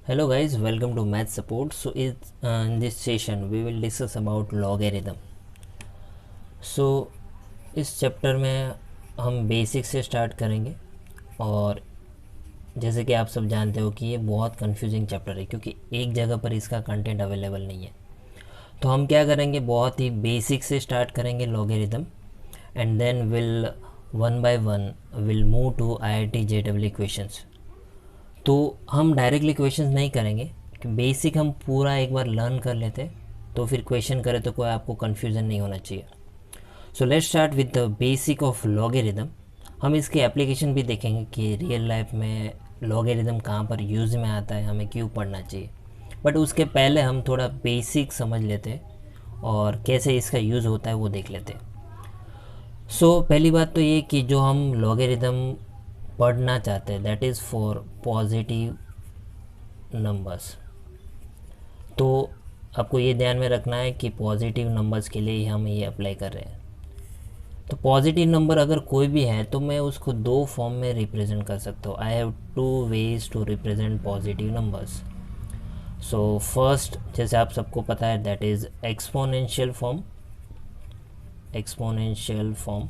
Hello guys, welcome to Math Support. In this session we will discuss about logarithm. So इस chapter में हम basic से start करेंगे और जैसे कि आप सब जानते हो कि ये बहुत कंफ्यूजिंग चैप्टर है क्योंकि एक जगह पर इसका कंटेंट अवेलेबल नहीं है। तो हम क्या करेंगे, बहुत ही बेसिक से स्टार्ट करेंगे logarithm and then will one by one will move to IIT JEE questions. तो हम डायरेक्टली क्वेश्चंस नहीं करेंगे कि बेसिक हम पूरा एक बार लर्न कर लेते तो फिर क्वेश्चन करें तो कोई आपको कन्फ्यूज़न नहीं होना चाहिए। So let's start with the basic of logarithm. हम इसके एप्लीकेशन भी देखेंगे कि रियल लाइफ में लॉगरिथम कहाँ पर यूज़ में आता है, हमें क्यों पढ़ना चाहिए। बट उसके पहले हम थोड़ा बेसिक समझ लेते और कैसे इसका यूज़ होता है वो देख लेते। पहली बात तो ये कि जो हम लॉगरिथम पढ़ना चाहते हैं that is for positive numbers. तो आपको ये ध्यान में रखना है कि पॉजिटिव नंबर्स के लिए ही हम ये अप्लाई कर रहे हैं। तो पॉजिटिव नंबर अगर कोई भी है तो मैं उसको दो फॉर्म में रिप्रेजेंट कर सकता हूँ। I have two ways to represent positive numbers. So first, जैसे आप सबको पता है, that is exponential form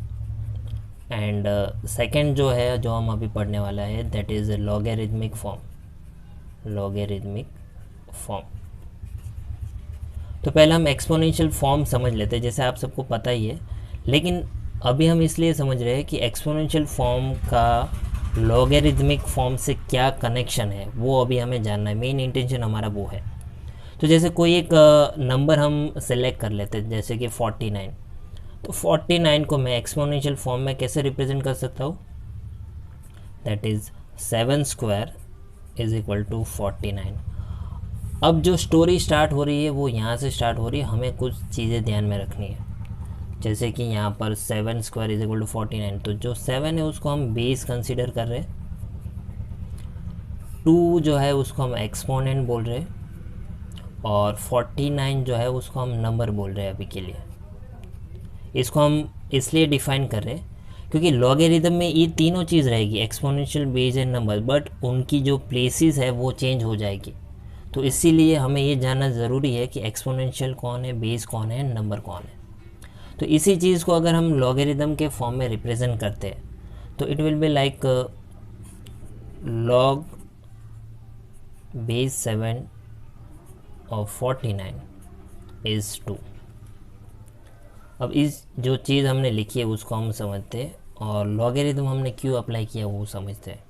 and second जो है जो हम अभी पढ़ने वाला है दैट इज़ लॉगरिथमिक फॉर्म। तो पहले हम एक्सपोनेंशियल फॉर्म समझ लेते हैं, जैसे आप सबको पता ही है, लेकिन अभी हम इसलिए समझ रहे हैं कि एक्सपोनेंशियल फॉर्म का लॉगरिथमिक फॉर्म से क्या कनेक्शन है वो अभी हमें जानना है। मेन इंटेंशन हमारा वो है। तो जैसे कोई एक नंबर हम सेलेक्ट कर लेते हैं जैसे कि 49। तो 49 को मैं एक्सपोनेंशियल फॉर्म में कैसे रिप्रेजेंट कर सकता हूँ, that is 7 square is equal to 49। अब जो स्टोरी स्टार्ट हो रही है वो यहाँ से स्टार्ट हो रही है। हमें कुछ चीज़ें ध्यान में रखनी है, जैसे कि यहाँ पर 7 स्क्वायर इज इक्वल टू 49। तो जो 7 है उसको हम बेस कंसीडर कर रहे हैं, 2 जो है उसको हम एक्सपोनेंट बोल रहे हैं और 49 जो है उसको हम नंबर बोल रहे हैं अभी के लिए। इसको हम इसलिए डिफाइन कर रहे हैं क्योंकि लॉगरिथम में ये तीनों चीज़ रहेगी, exponential, base and number, but उनकी जो प्लेसेस है वो चेंज हो जाएगी। तो इसीलिए हमें ये जानना ज़रूरी है कि एक्सपोनेंशियल कौन है, बेस कौन है, नंबर कौन है। तो इसी चीज़ को अगर हम लॉगरिथम के फॉर्म में रिप्रेजेंट करते हैं तो it will be like log base 7 of 49 is 2। अब इस जो चीज़ हमने लिखी है उसको हम समझते हैं और लॉगरिथम हमने क्यों अप्लाई किया वो समझते हैं।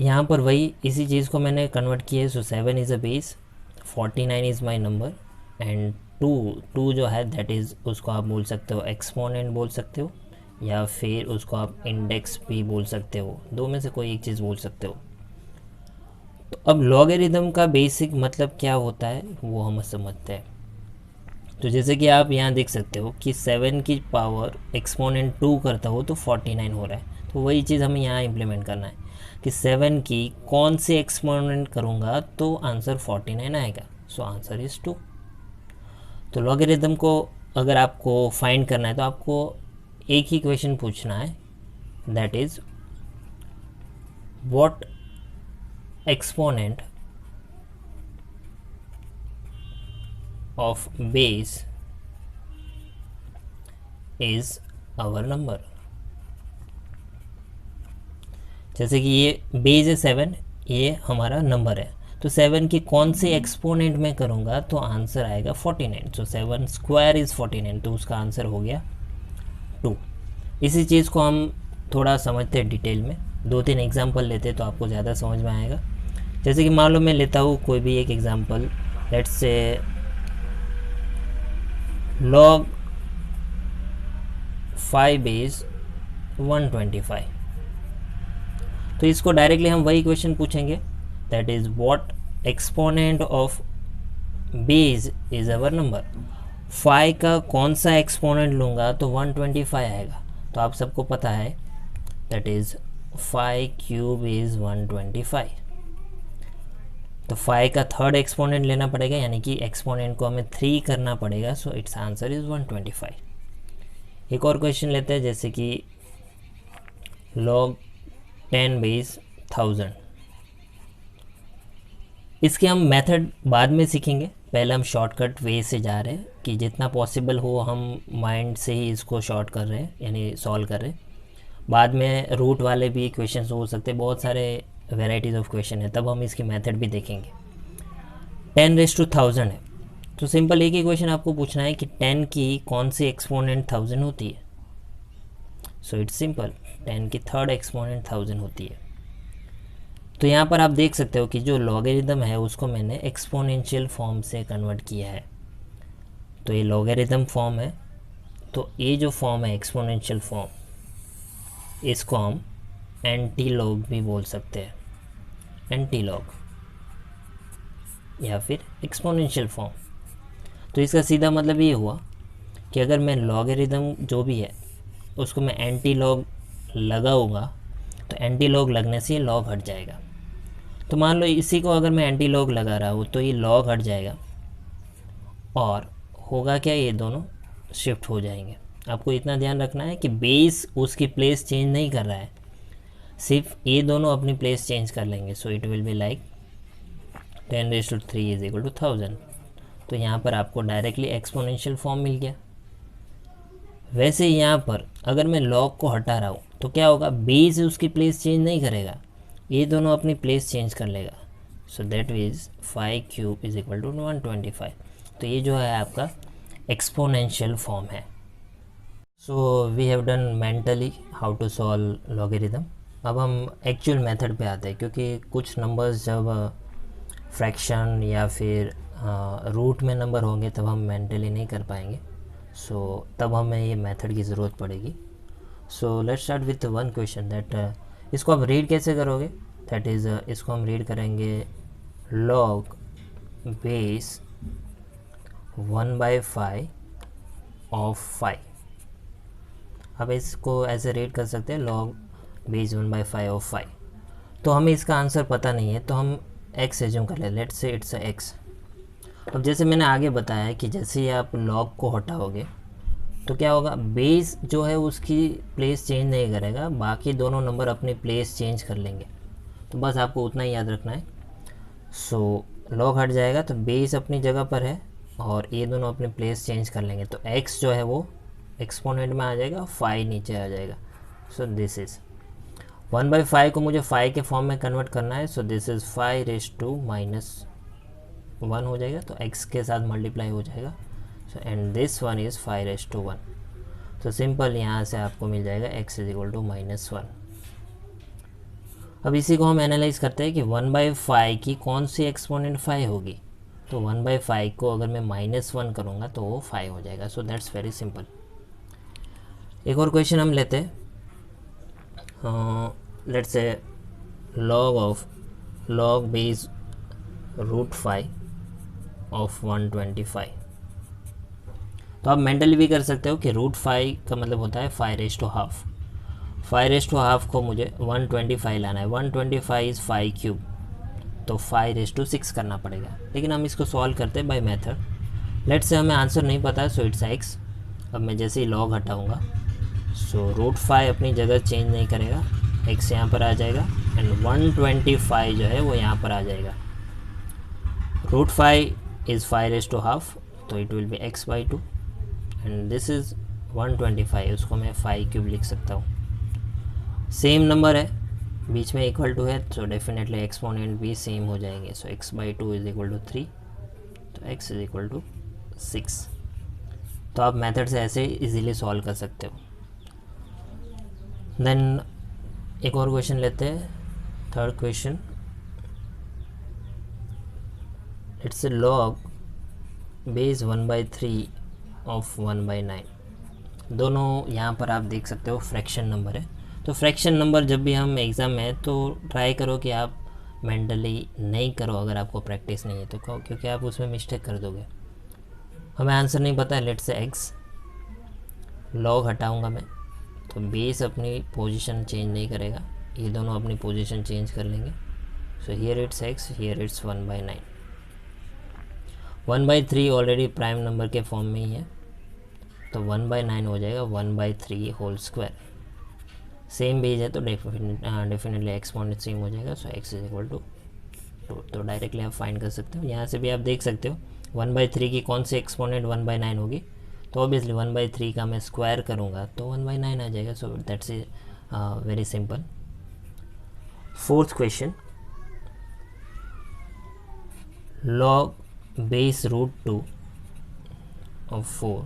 यहाँ पर वही इसी चीज़ को मैंने कन्वर्ट किया है। 7 is a base, 49 is my number and 2 जो है दैट इज़, उसको आप बोल सकते हो एक्सपोनेंट बोल सकते हो या फिर उसको आप इंडेक्स भी बोल सकते हो, दो में से कोई एक चीज़ बोल सकते हो। तो अब लॉगरिथम का बेसिक मतलब क्या होता है वो हम समझते हैं। तो जैसे कि आप यहाँ देख सकते हो कि 7 की पावर एक्सपोनेंट 2 करता हो तो 49 हो रहा है। तो वही चीज़ हमें यहाँ इम्प्लीमेंट करना है कि 7 की कौन से एक्सपोनेंट करूँगा तो आंसर 49 आएगा। So answer is 2। तो लॉगरिथम को अगर आपको फाइंड करना है तो आपको एक ही क्वेश्चन पूछना है, that is what exponent of base is our number। जैसे कि ये बेस है 7, ये हमारा नंबर है, तो 7 की कौन से एक्सपोनेंट में करूँगा तो आंसर आएगा 49। सो 7 स्क्वायर इज़ 49, तो उसका आंसर हो गया 2। इसी चीज़ को हम थोड़ा समझते हैं डिटेल में, 2-3 एग्जांपल लेते तो आपको ज़्यादा समझ में आएगा। जैसे कि मान लो मैं लेता हूँ कोई भी एक example, let's say log 5 is 125। तो इसको डायरेक्टली हम वही क्वेश्चन पूछेंगे, that is what exponent of base is our number. 5 का कौन सा एक्सपोनेंट लूँगा तो 125 आएगा। तो आप सबको पता है दैट इज 5 क्यूब इज 125। तो 5 का थर्ड एक्सपोनेंट लेना पड़ेगा, यानी कि एक्सपोनेंट को हमें 3 करना पड़ेगा। So it's answer is 125। एक और क्वेश्चन लेते हैं, जैसे कि log 10 बेस 1000। इसके हम मेथड बाद में सीखेंगे, पहले हम शॉर्टकट वे से जा रहे हैं कि जितना पॉसिबल हो हम माइंड से ही इसको शॉर्ट कर रहे हैं, यानी सॉल्व कर रहे हैं। बाद में रूट वाले भी क्वेश्चन हो सकते हैं, बहुत सारे वेराइटीज़ ऑफ क्वेश्चन है, तब हम इसकी मेथड भी देखेंगे। 10⁻1000 है, तो सिंपल एक ही क्वेश्चन आपको पूछना है कि 10 की कौन सी एक्सपोनेंट 1000 होती है। सो इट्स सिंपल, 10 की थर्ड एक्सपोनेंट 1000 होती है। तो यहाँ पर आप देख सकते हो कि जो लॉगरिदम है उसको मैंने एक्सपोनेंशियल फॉर्म से कन्वर्ट किया है। तो ये लॉगरिदम फॉर्म है, तो ये जो फॉर्म है एक्सपोनेंशियल फॉर्म, इसको हम एंटी लॉग भी बोल सकते हैं, एंटी लॉग या फिर एक्सपोनेंशियल फॉर्म। तो इसका सीधा मतलब ये हुआ कि अगर मैं लॉगरिदम जो भी है उसको मैं एंटी लॉग लगाऊंगा तो एंटी लॉग लगने से ये लॉग हट जाएगा। तो मान लो इसी को अगर मैं एंटी लॉग लगा रहा हूँ तो ये लॉग हट जाएगा और होगा क्या, ये दोनों शिफ्ट हो जाएंगे। आपको इतना ध्यान रखना है कि बेस उसकी प्लेस चेंज नहीं कर रहा है, सिर्फ ये दोनों अपनी प्लेस चेंज कर लेंगे। So it will be like 10⁻³ is equal to 1000। तो यहाँ पर आपको डायरेक्टली एक्सपोनेंशियल फॉर्म मिल गया। वैसे यहाँ पर अगर मैं लॉग को हटा रहा हूँ तो क्या होगा, बेस उसकी प्लेस चेंज नहीं करेगा, ये दोनों अपनी प्लेस चेंज कर लेगा। So that is 5³ is equal to 125। तो ये जो है आपका एक्सपोनेंशियल फॉर्म है। So we have done mentally how to solve logarithm. अब हम एक्चुअल मेथड पे आते हैं, क्योंकि कुछ नंबर्स जब फ्रैक्शन या फिर रूट में नंबर होंगे तब हम मेंटली नहीं कर पाएंगे। सो तब हमें ये मेथड की ज़रूरत पड़ेगी। So let's start with one question that, इसको आप रीड कैसे करोगे, दैट इज़ इसको हम रीड करेंगे log बेस 1/5 ऑफ 5। अब इसको ऐसे रीड कर सकते हैं log बेस 1/5 ऑफ 5। तो हमें इसका आंसर पता नहीं है तो हम x एज्यूम कर ले, लेट्स से इट्स x। अब जैसे मैंने आगे बताया कि जैसे ही आप log को हटाओगे तो क्या होगा, बेस जो है उसकी प्लेस चेंज नहीं करेगा, बाकी दोनों नंबर अपनी प्लेस चेंज कर लेंगे। तो बस आपको उतना ही याद रखना है। सो log हट जाएगा तो बेस अपनी जगह पर है और ये दोनों अपनी प्लेस चेंज कर लेंगे। तो x जो है वो एक्सपोनेंट में आ जाएगा, 5 नीचे आ जाएगा। सो दिस इज़ 1/5 को मुझे 5 के फॉर्म में कन्वर्ट करना है। सो दिस इज़ 5⁻1 हो जाएगा, तो x के साथ मल्टीप्लाई हो जाएगा। So and this one is 5⁻1। तो सिंपल यहाँ से आपको मिल जाएगा x इज इक्वल टू -1। अब इसी को हम एनालाइज करते हैं कि 1/5 की कौन सी एक्सपोनेंट 5 होगी। तो 1/5 को अगर मैं -1 करूँगा तो वो 5 हो जाएगा। So that's very simple. एक और क्वेश्चन हम लेते हैं, लेट्स से log बेस √5 ऑफ 125। तो आप मेंटली भी कर सकते हो कि √5 का मतलब होता है 5⁻½ 5⁻½ को मुझे 125 लाना है। 125 इज़ 5³ तो 5⁻6 करना पड़ेगा, लेकिन हम इसको सॉल्व करते हैं बाय मेथड। लेट्स से हमें आंसर नहीं पता है, सो इट्स x। अब मैं जैसे ही log हटाऊंगा सो √5 अपनी जगह चेंज नहीं करेगा, x यहाँ पर आ जाएगा एंड 125 जो है वो यहाँ पर आ जाएगा। √5 इज़ 5⁻½ तो it will B x/2 and this is 125, उसको मैं 5³ लिख सकता हूँ। सेम नंबर है, बीच में इक्वल टू है, तो डेफिनेटली एक्सपोनेंट भी सेम हो जाएंगे। सो x/2 इज इक्वल टू 3, तो x इज इक्वल टू 6। तो आप मेथड से ऐसे इजीली सॉल्व कर सकते हो। देन एक और क्वेश्चन लेते हैं, third question. It's log base 1/3 of 1/9। दोनों यहाँ पर आप देख सकते हो फ्रैक्शन नंबर है। तो फ्रैक्शन नंबर जब भी हम एग्ज़ाम में तो ट्राई करो कि आप मेंटली नहीं करो, अगर आपको प्रैक्टिस नहीं है तो कहो, क्योंकि आप उसमें मिस्टेक कर दोगे। हमें आंसर नहीं पता है, लेट्स से x। log हटाऊंगा मैं तो बेस अपनी पोजीशन चेंज नहीं करेगा, ये दोनों अपनी पोजीशन चेंज कर लेंगे। So here it's x, here it's 1/9। 1/3 already prime number के फॉर्म में ही है, तो 1/9 हो जाएगा 1/3 होल स्क्वायर। सेम बेस है तो डेफिनेटली एक्सपोनेंट सेम हो जाएगा। सो x इज इक्वल टू 2, तो डायरेक्टली आप फाइंड कर सकते हो। यहाँ से भी आप देख सकते हो 1/3 की कौन सी एक्सपोनेंट 1/9 होगी, तो ऑब्वियसली 1/3 का मैं स्क्वायर करूँगा तो 1/9 आ जाएगा। So that's very simple. Fourth question, log base root 2 of 4।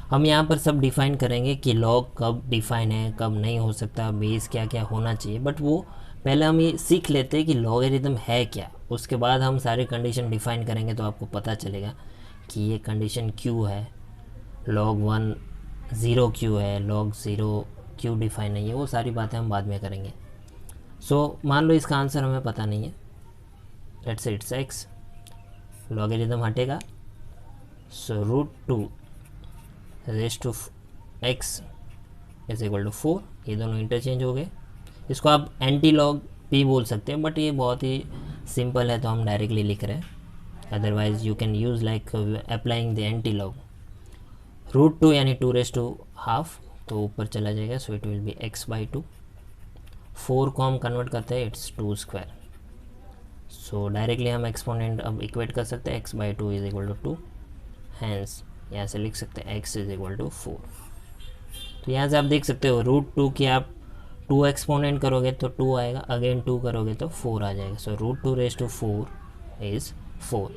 हम यहाँ पर सब डिफाइन करेंगे कि लॉग कब डिफाइन है, कब नहीं हो सकता, बेस क्या क्या होना चाहिए, बट वो पहले हम ये सीख लेते हैं कि लॉगरिथम है क्या, उसके बाद हम सारे कंडीशन डिफाइन करेंगे तो आपको पता चलेगा कि ये कंडीशन क्यों है, log 1 ज़ीरो क्यों है, log 0 क्यों डिफाइन नहीं है, वो सारी बातें हम बाद में करेंगे। सो मान लो इसका आंसर हमें पता नहीं है, let's say it's x, logarithm हटेगा, so √2 raise to x is equal to 4, ये दोनों इंटरचेंज हो गए। इसको आप एंटी लॉग भी बोल सकते हैं, बट ये बहुत ही सिंपल है तो हम डायरेक्टली लिख रहे हैं, otherwise you can use like applying the anti log. √2 यानी 2⁻², तो ऊपर चला जाएगा, सो इट विल बी x/2। 4 को हम कन्वर्ट करते हैं, इट्स 2²। सो डायरेक्टली हम एक्सपोनेंट अब इक्वेट कर सकते हैं, x/2 is equal to 2, hence यहाँ से लिख सकते हैं x इज इक्वल टू 4। तो यहाँ से आप देख सकते हो √2 की आप 2 एक्सपोनेंट करोगे तो 2 आएगा, अगेन 2 करोगे तो 4 आ जाएगा। सो √2 रेज़ टू 4 इज़ 4।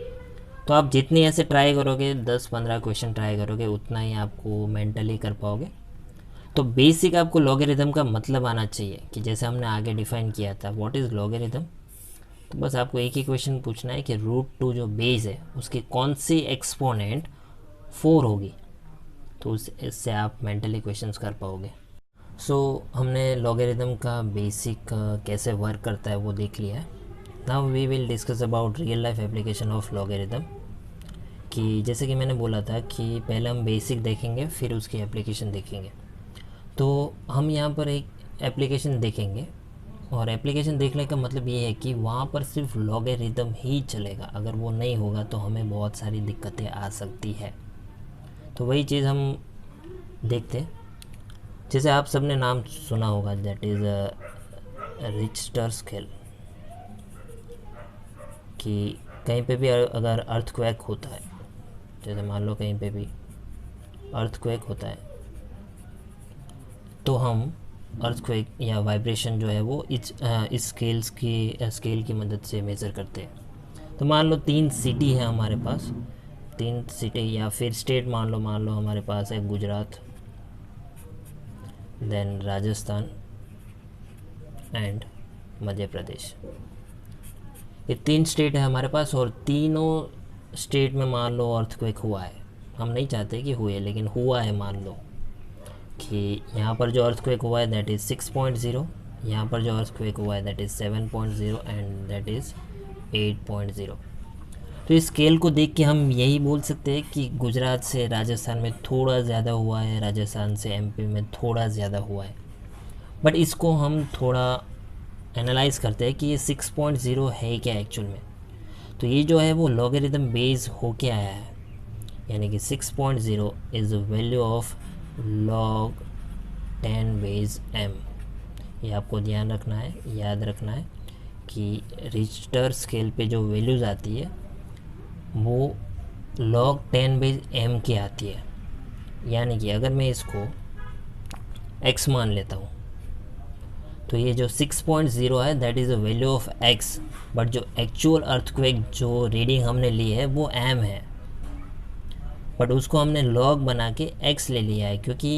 तो आप जितनी ऐसे ट्राई करोगे, 10-15 क्वेश्चन ट्राई करोगे, उतना ही आपको मेंटली कर पाओगे। तो बेसिक आपको लॉगरिथम का मतलब आना चाहिए कि जैसे हमने आगे डिफाइन किया था व्हाट इज़ लॉगरिथम। तो बस आपको एक ही क्वेश्चन पूछना है कि √2 जो बेस है उसकी कौन सी एक्सपोनेंट 4 होगी, तो इससे आप मेंटली क्वेश्चंस कर पाओगे। सो हमने लॉगरिथम का बेसिक कैसे वर्क करता है वो देख लिया है। Now we will discuss about real life application of logarithm, कि जैसे कि मैंने बोला था कि पहले हम बेसिक देखेंगे फिर उसकी एप्लीकेशन देखेंगे। तो हम यहाँ पर एक एप्लीकेशन देखेंगे, और एप्लीकेशन देखने का मतलब ये है कि वहाँ पर सिर्फ लॉगरिथम ही चलेगा, अगर वो नहीं होगा तो हमें बहुत सारी दिक्कतें आ सकती है। तो वही चीज़ हम देखते हैं। जैसे आप सबने नाम सुना होगा, दैट इज़ रिक्टर स्केल, कि कहीं पे भी अगर अर्थक्वेक होता है, जैसे मान लो कहीं पे भी अर्थक्वेक होता है, तो हम अर्थक्वेक या वाइब्रेशन जो है वो इस स्केल की मदद से मेज़र करते हैं। तो मान लो 3 सिटी है हमारे पास, 3 सिटी या फिर स्टेट मान लो हमारे पास है गुजरात, देन राजस्थान एंड मध्य प्रदेश। ये 3 स्टेट है हमारे पास, और तीनों स्टेट में मान लो अर्थक्वेक हुआ है। हम नहीं चाहते कि हुए, लेकिन हुआ है। मान लो कि यहाँ पर जो अर्थक्वेक हुआ है दैट इज़ 6.0, यहाँ पर जो अर्थक्वेक हुआ है that is 7.0 and that is 8.0। तो इस स्केल को देख के हम यही बोल सकते हैं कि गुजरात से राजस्थान में थोड़ा ज़्यादा हुआ है, राजस्थान से एमपी में थोड़ा ज़्यादा हुआ है। बट इसको हम थोड़ा एनालाइज करते हैं कि ये 6.0 है क्या एक्चुअल में। तो ये जो है वो लॉगरिथम बेस होके आया है, यानी कि 6.0 is the value of log 10 base m। ये आपको ध्यान रखना है, याद रखना है कि रिक्टर स्केल पे जो वैल्यूज़ आती है वो log 10 बेस m की आती है। यानी कि अगर मैं इसको x मान लेता हूँ तो ये जो 6.0 है that is the value of x, but जो एक्चुअल अर्थक्वेक जो रीडिंग हमने ली है वो m है, बट उसको हमने log बना के x ले लिया है, क्योंकि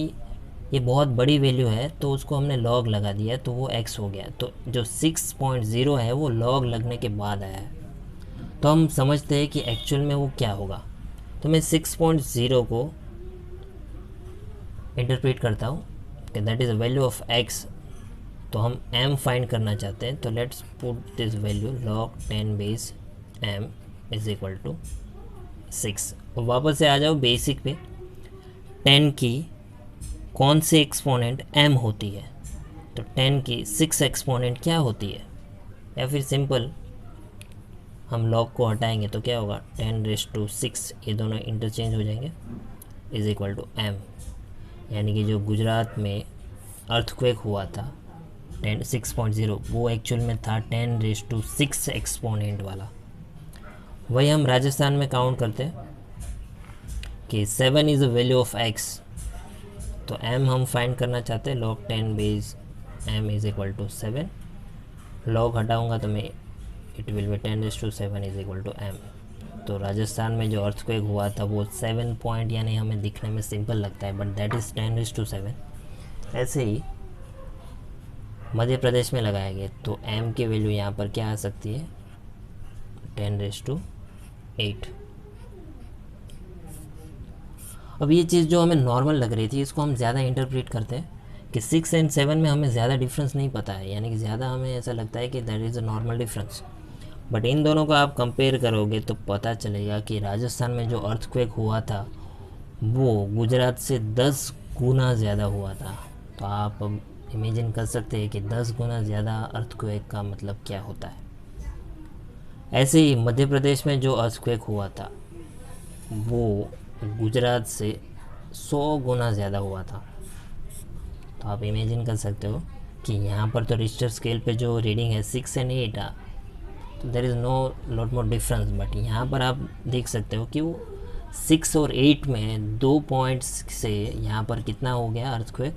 ये बहुत बड़ी वैल्यू है तो उसको हमने log लगा दिया तो वो x हो गया। तो जो 6.0 है वो log लगने के बाद आया है, तो हम समझते हैं कि एक्चुअल में वो क्या होगा। तो मैं 6.0 को इंटरप्रेट करता हूँ कि that is the value of x, तो हम m फाइंड करना चाहते हैं, तो let's put this value log 10 base m is equal to 6। और वापस से आ जाओ बेसिक पे, 10 की कौन सी एक्सपोनेंट m होती है, तो 10 की 6 एक्सपोनेंट क्या होती है, या फिर सिंपल हम log को हटाएंगे तो क्या होगा, 10⁻6, ये दोनों इंटरचेंज हो जाएंगे, इज इक्वल टू m। यानी कि जो गुजरात में अर्थक्वेक हुआ था 6.0 वो एक्चुअल में था 10⁶ एक्सपोनेंट वाला। वही हम राजस्थान में काउंट करते हैं कि 7 is a value of x, तो m हम फाइंड करना चाहते हैं log 10 base m is equal to 7। log हटाऊंगा तो मैं it will be 10⁶ is equal to m। तो राजस्थान में जो अर्थक्वेक हुआ था वो 7 पॉइंट, यानी हमें दिखने में सिंपल लगता है बट दैट इज़ 10⁶। ऐसे ही मध्य प्रदेश में लगाया गया तो m की वैल्यू यहाँ पर क्या आ सकती है 10⁸। अब ये चीज़ जो हमें नॉर्मल लग रही थी इसको हम ज़्यादा इंटरप्रेट करते हैं कि 6 और 7 में हमें ज़्यादा डिफरेंस नहीं पता है, यानी कि ज़्यादा हमें ऐसा लगता है कि that is a normal difference. But in दोनों को आप कंपेयर करोगे तो पता चलेगा कि राजस्थान में जो अर्थक्वेक हुआ था वो गुजरात से 10 गुना ज़्यादा हुआ था। तो आप इमेजिन कर सकते हैं कि 10 गुना ज़्यादा अर्थक्वेक का मतलब क्या होता है। ऐसे ही मध्य प्रदेश में जो अर्थक्वेक हुआ था वो गुजरात से 100 गुना ज़्यादा हुआ था। तो आप इमेजिन कर सकते हो कि यहाँ पर तो रिक्टर स्केल पे जो रीडिंग है 6 और 8 है, तो there is know lot more difference. But यहाँ पर आप देख सकते हो कि वो 6 और 8 में 2 पॉइंट्स से यहाँ पर कितना हो गया अर्थक्वेक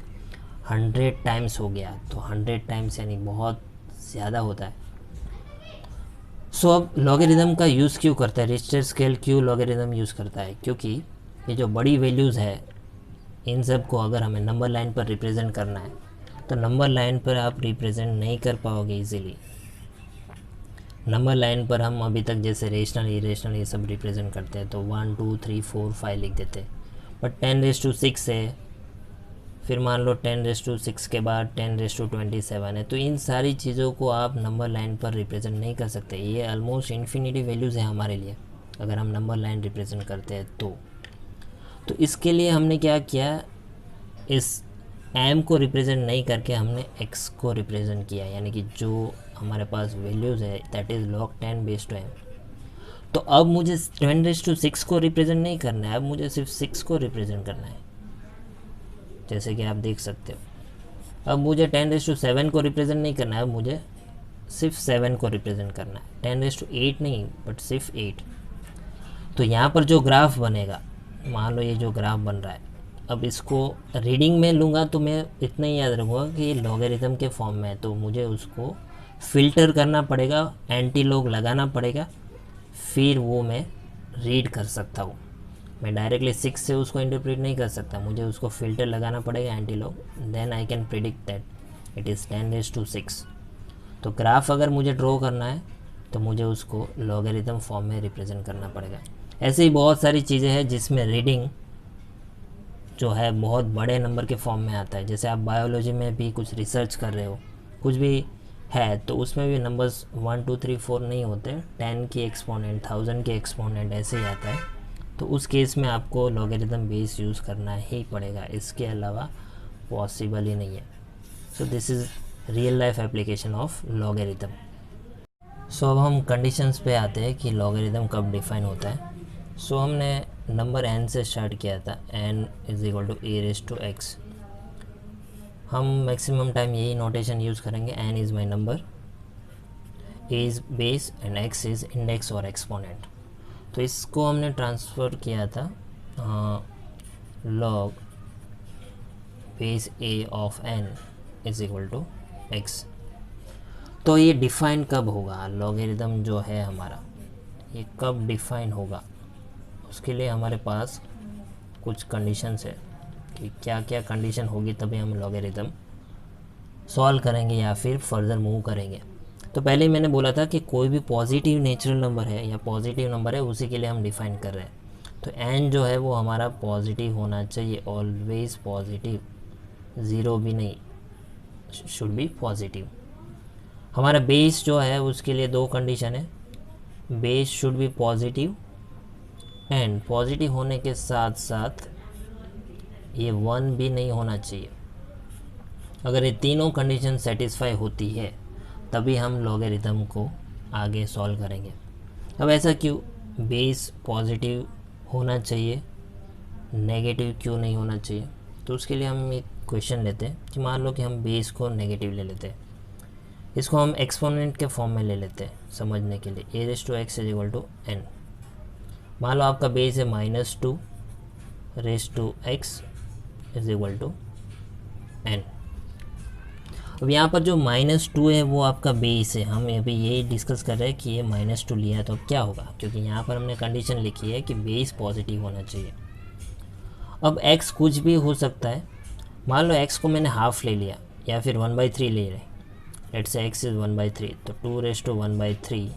100 टाइम्स हो गया। तो 100 टाइम्स यानी बहुत ज़्यादा होता है। सो अब लॉगरिदम का यूज़ क्यों करता है, रिक्टर स्केल क्यों लॉगरिदम यूज़ करता है, क्योंकि ये जो बड़ी वैल्यूज़ है इन सब को अगर हमें नंबर लाइन पर रिप्रेजेंट करना है तो नंबर लाइन पर आप रिप्रेजेंट नहीं कर पाओगे इजीली। नंबर लाइन पर हम अभी तक जैसे रेशनल इरेशनल ये सब रिप्रेजेंट करते हैं तो 1 2 3 4 5 लिख देते हैं। बट 10⁶ है, फिर मान लो 10⁶ के बाद 10⁻27 है, तो इन सारी चीज़ों को आप नंबर लाइन पर रिप्रेजेंट नहीं कर सकते। ये ऑलमोस्ट इन्फिनिटी वैल्यूज़ है हमारे लिए अगर हम नंबर लाइन रिप्रेजेंट करते हैं तो इसके लिए हमने क्या किया, इस m को रिप्रेजेंट नहीं करके हमने x को रिप्रेजेंट किया, यानी कि जो हमारे पास वैल्यूज़ है दैट इज़ log 10⁻m। तो अब मुझे 10⁶ को रिप्रेजेंट नहीं करना है, अब मुझे सिर्फ 6 को रिप्रेजेंट करना है, जैसे कि आप देख सकते हो। अब मुझे 10⁻7 को रिप्रेजेंट नहीं करना है, अब मुझे सिर्फ 7 को रिप्रेजेंट करना है, 10⁸ नहीं बट सिर्फ 8। तो यहाँ पर जो ग्राफ बनेगा, मान लो ये जो ग्राफ बन रहा है, अब इसको रीडिंग में लूँगा तो मैं इतना ही याद रखूँगा कि ये लॉगरिथम के फॉर्म में है, तो मुझे उसको फ़िल्टर करना पड़ेगा, एंटी लॉग लगाना पड़ेगा, फिर वो मैं रीड कर सकता हूँ। मैं डायरेक्टली 6 से उसको इंटरप्रेट नहीं कर सकता, मुझे उसको फ़िल्टर लगाना पड़ेगा anti log, then I can predict that it is 10⁶। तो ग्राफ अगर मुझे ड्रॉ करना है तो मुझे उसको लॉगरिथम फॉर्म में रिप्रेजेंट करना पड़ेगा। ऐसे ही बहुत सारी चीज़ें हैं जिसमें रीडिंग जो है बहुत बड़े नंबर के फॉर्म में आता है। जैसे आप बायोलॉजी में भी कुछ रिसर्च कर रहे हो, कुछ भी है, तो उसमें भी नंबर्स 1 2 3 4 नहीं होते, 10 की एक्सपोनेंट 1000 की एक्सपोनेंट ऐसे ही आता है। तो उस केस में आपको लॉगरिथम बेस यूज़ करना ही पड़ेगा, इसके अलावा पॉसिबल ही नहीं है। So this is real life application of logarithm. So अब हम कंडीशंस पे आते हैं कि लॉगरिथम कब डिफाइन होता है। सो हमने नंबर n से स्टार्ट किया था, n is equal to a⁻x। हम मैक्सिमम टाइम यही नोटेशन यूज़ करेंगे, n is my number, a is base and x is index और एक्सपोनेंट। तो इसको हमने ट्रांसफ़र किया था log base a of n is equal to x। तो ये डिफ़ाइन कब होगा, लॉगरिथम जो है हमारा ये कब डिफ़ाइन होगा, उसके लिए हमारे पास कुछ कंडीशंस है कि क्या क्या कंडीशन होगी तभी हम लॉगरिथम सॉल्व करेंगे या फिर फर्दर मूव करेंगे। तो पहले ही मैंने बोला था कि कोई भी पॉजिटिव नेचुरल नंबर है या पॉजिटिव नंबर है उसी के लिए हम डिफ़ाइन कर रहे हैं। तो n जो है वो हमारा पॉजिटिव होना चाहिए, ऑलवेज पॉजिटिव, ज़ीरो भी नहीं, शुड बी पॉजिटिव। हमारा बेस जो है उसके लिए दो कंडीशन है, base should be positive and positive होने के साथ साथ ये 1 भी नहीं होना चाहिए। अगर ये तीनों कंडीशन सेटिस्फाई होती है तभी हम लॉगरिथम को आगे सॉल्व करेंगे। अब ऐसा क्यों, बेस पॉजिटिव होना चाहिए, नेगेटिव क्यों नहीं होना चाहिए? तो उसके लिए हम एक क्वेश्चन लेते हैं कि मान लो कि हम बेस को नेगेटिव ले लेते हैं, इसको हम एक्सपोनेंट के फॉर्म में ले लेते हैं समझने के लिए। A raise to x is equal to n. मान लो आपका बेस है -2 raise to x is equal to n. अब यहाँ पर जो -2 है वो आपका बेस है। हम अभी ये डिस्कस कर रहे हैं कि ये -2 लिया है तो अब क्या होगा, क्योंकि यहाँ पर हमने कंडीशन लिखी है कि बेस पॉजिटिव होना चाहिए। अब x कुछ भी हो सकता है। मान लो x को मैंने हाफ ले लिया या फिर 1/3 ले रहे, लेट्स से x इज़ 1/3, तो 2 raise to 1/3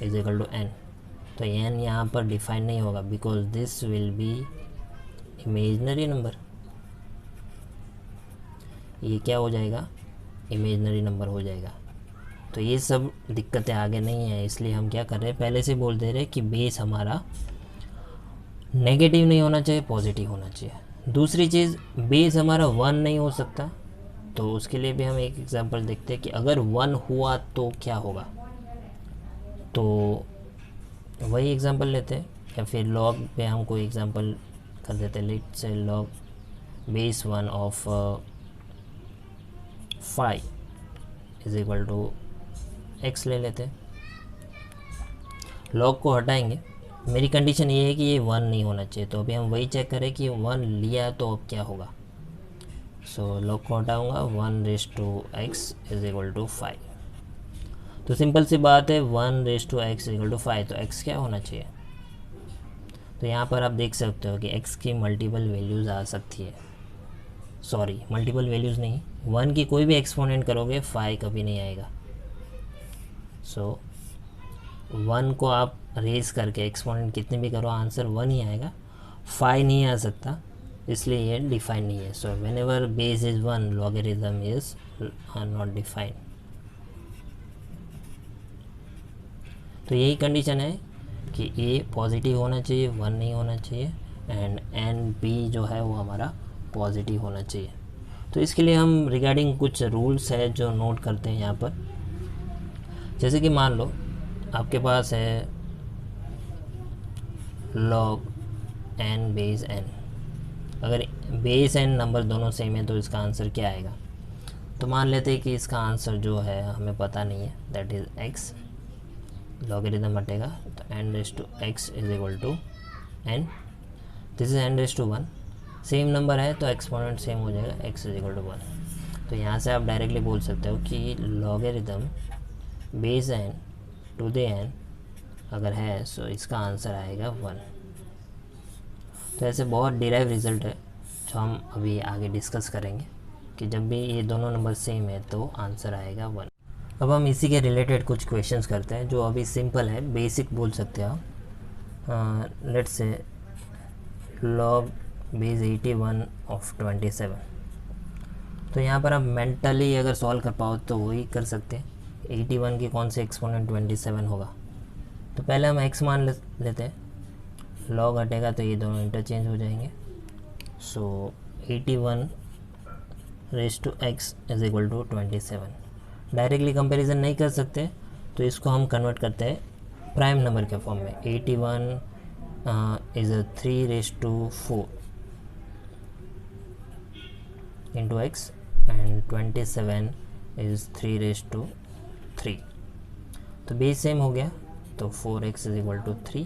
is equal to n। तो n यहाँ पर डिफाइन नहीं होगा because this will be imaginary number. ये क्या हो जाएगा, इमेजनरी नंबर हो जाएगा। तो ये सब दिक्कतें आगे नहीं है, इसलिए हम क्या कर रहे हैं, पहले से बोल दे रहे हैं कि बेस हमारा नेगेटिव नहीं होना चाहिए, पॉजिटिव होना चाहिए। दूसरी चीज़, बेस हमारा 1 नहीं हो सकता, तो उसके लिए भी हम एक एग्जांपल देखते हैं कि अगर 1 हुआ तो क्या होगा। तो वही एग्जांपल लेते हैं, या फिर लॉग पे हम कोई एग्जांपल कर देते हैं। Let's say log base 1 of 5 is equal to x ले लेते हैं। लॉग को हटाएंगे, मेरी कंडीशन ये है कि ये 1 नहीं होना चाहिए, तो अभी हम वही चेक करें कि 1 लिया तो अब क्या होगा। सो लॉग को हटाऊंगा, 1 raise to x is equal to 5। तो सिंपल सी बात है, 1 raise to x is equal to 5, तो एक्स क्या होना चाहिए। तो यहाँ पर आप देख सकते हो कि एक्स की मल्टीपल वैल्यूज़ आ सकती है। सॉरी, मल्टीपल वैल्यूज़ नहीं, 1 की कोई भी एक्सपोनेंट करोगे 5 कभी नहीं आएगा। सो 1 को आप रेज करके एक्सपोनेंट कितने भी करो आंसर 1 ही आएगा, 5 नहीं आ सकता, इसलिए ये डिफाइन नहीं है। So when ever base is 1 logarithm is not defined. तो यही कंडीशन है कि ए पॉजिटिव होना चाहिए, 1 नहीं होना चाहिए, एंड एन बी जो है वो हमारा पॉजिटिव होना चाहिए। तो इसके लिए हम रिगार्डिंग कुछ रूल्स है जो नोट करते हैं यहाँ पर। जैसे कि मान लो आपके पास है log n बेस n, अगर बेस n नंबर दोनों सेम है तो इसका आंसर क्या आएगा। तो मान लेते हैं कि इसका आंसर जो है हमें पता नहीं है, दैट इज़ x। लॉगरिथम हटेगा तो n raise to x is equal to n, this is n raise to 1। Same number है तो एक्सपोनेंट सेम हो जाएगा, x इज इक्वल टू 1। तो यहाँ से आप डायरेक्टली बोल सकते हो कि logarithm base n to the n अगर है सो इसका आंसर आएगा 1। तो ऐसे बहुत डिराइव रिजल्ट है जो हम अभी आगे डिस्कस करेंगे कि जब भी ये दोनों नंबर सेम है तो आंसर आएगा 1। अब हम इसी के रिलेटेड कुछ क्वेश्चंस करते हैं जो अभी सिंपल है, बेसिक बोल सकते हो आप। Let's say log base 81 of 27। तो यहाँ पर आप मेंटली अगर सॉल्व कर पाओ तो वही कर सकते हैं। 81 की कौन से एक्सपोनेंट 27 होगा। तो पहले हम x मान लेते हैं, लॉग हटेगा तो ये दोनों इंटरचेंज हो जाएंगे। So 81 raise to x is equal to 27। Directly comparison नहीं कर सकते तो इसको हम कन्वर्ट करते हैं प्राइम नंबर के फॉर्म में। 81 is 3 raise to 4 into x and 27 is 3 raise to 3। तो बेस सेम हो गया तो 4x इज इक्वल टू 3,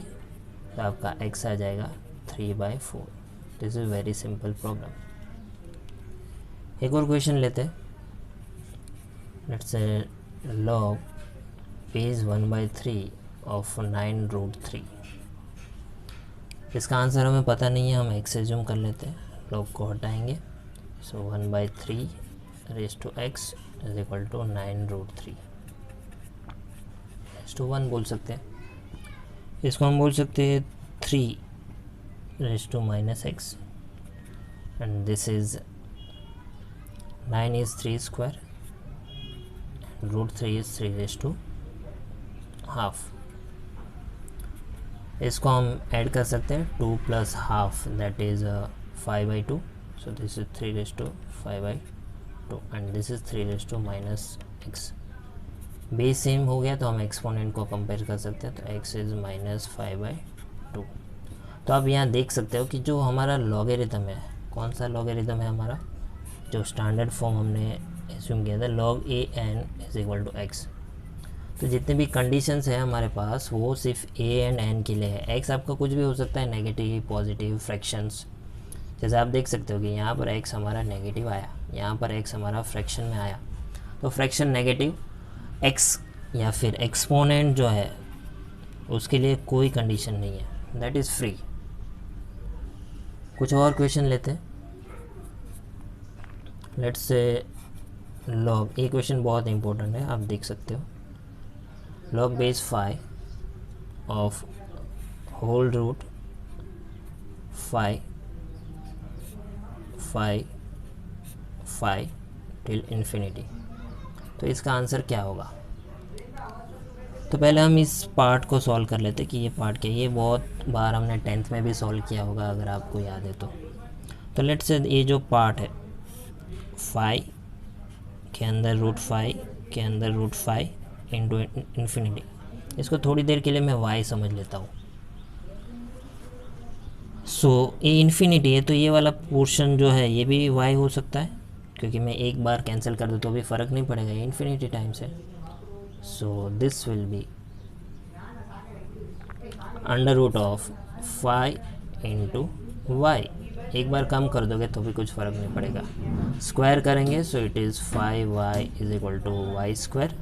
तो आपका x आ जाएगा 3/4। This is very simple problem. एक और क्वेश्चन लेते हैं। Let's say log base 1/3 of 9√3। इसका आंसर हमें पता नहीं है, हम x एज्यूम कर लेते हैं, लॉग को हटाएंगे। So 1/3 raise to x is equal to 9√3 to 1 बोल सकते हैं। इसको हम बोल सकते हैं 3 raise to -x and this is 9 is 3 square, √3 is 3 raise to half. इसको हम ऐड कर सकते हैं 2 plus half that is 5/2। So this is 3 raise to 5/2 and this is 3 raise to -x। Base same हो गया तो हम एक्सपोनेंट को कंपेयर कर सकते हैं, तो x इज़ -5/2। तो आप यहाँ देख सकते हो कि जो हमारा लॉगरिथम है, कौन सा लॉगरिथम है हमारा, जो स्टैंडर्ड फॉर्म हमने एज्यूम किया था log a n is equal to x। तो जितने भी कंडीशंस है हमारे पास वो सिर्फ a एंड n के लिए है। x आपका कुछ भी हो सकता है, नेगेटिव, पॉजिटिव, फ्रैक्शंस। जैसे आप देख सकते हो कि यहाँ पर x हमारा नेगेटिव आया, यहाँ पर x हमारा फ्रैक्शन में आया। तो फ्रैक्शन नेगेटिव x या फिर एक्सपोनेंट जो है उसके लिए कोई कंडीशन नहीं है, दैट इज़ फ्री। कुछ और क्वेश्चन लेते हैं। लेट्स से लॉग, ये क्वेश्चन बहुत इंपॉर्टेंट है, आप देख सकते हो। Log base 5 of whole root 5 till infinity. तो इसका आंसर क्या होगा? तो पहले हम इस पार्ट को सॉल्व कर लेते कि ये पार्ट क्या है। ये बहुत बार हमने 10th में भी सॉल्व किया होगा अगर आपको याद है तो लेट्स से ये जो पार्ट है 5 के अंदर रूट 5 के अंदर रूट 5 इंटू इन्फिनिटी, इसको थोड़ी देर के लिए मैं y समझ लेता हूँ। सो ये इन्फिनिटी है तो ये वाला पोर्शन जो है ये भी y हो सकता है, क्योंकि मैं एक बार कैंसिल कर दूँ तो भी फ़र्क नहीं पड़ेगा, ये इन्फिनिटी टाइम्स है। So this will be under root of 5 into y. एक बार कम कर दोगे तो भी कुछ फ़र्क नहीं पड़ेगा। स्क्वायर करेंगे so it is 5y is equal to y square.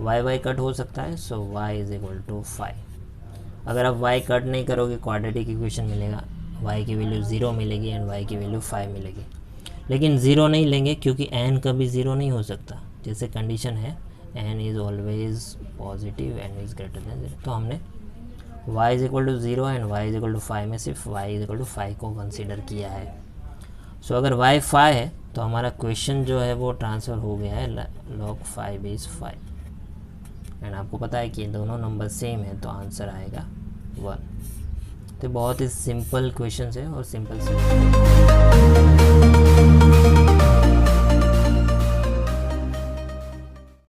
y cut हो सकता है, so y is equal to 5। अगर आप y कट नहीं करोगे क्वाड्रेटिक इक्वेशन मिलेगा, y की वैल्यू 0 मिलेगी एंड y की वैल्यू 5 मिलेगी। लेकिन 0 नहीं लेंगे क्योंकि n कभी 0 नहीं हो सकता, जैसे कंडीशन है n is always positive n is greater than 0। तो हमने y इज इक्वल टू 0 and y is equal to 5 में सिर्फ y इज इक्वल टू 5 को कंसीडर किया है। सो अगर y 5 है तो हमारा क्वेश्चन जो है वो ट्रांसफ़र हो गया है log 5 इज़ 5 एंड आपको पता है कि दोनों नंबर सेम है तो आंसर आएगा 1। तो बहुत ही सिंपल क्वेश्चन है और सिंपल